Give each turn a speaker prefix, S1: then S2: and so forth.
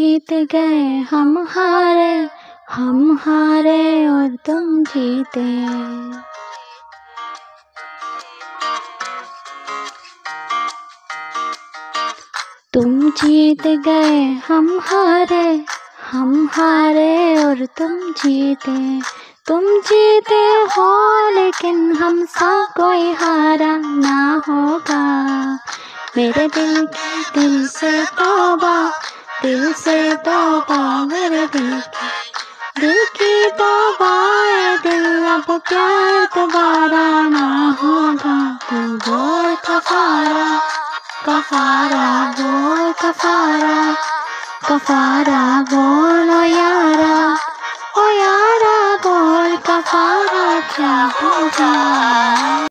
S1: जीत गए हम हारे और तुम जीते। तुम जीत गए हम हारे और तुम जीते। तुम जीते हो लेकिन हमसा कोई हारा ना होगा। मेरे दिल से तौबा मेरे दिल की तौबा। दिल अब प्यार दोबारा ना होगा। तू बोल कफारा बोल कफारा बोल ओ यारा बोल कफारा क्या होगा।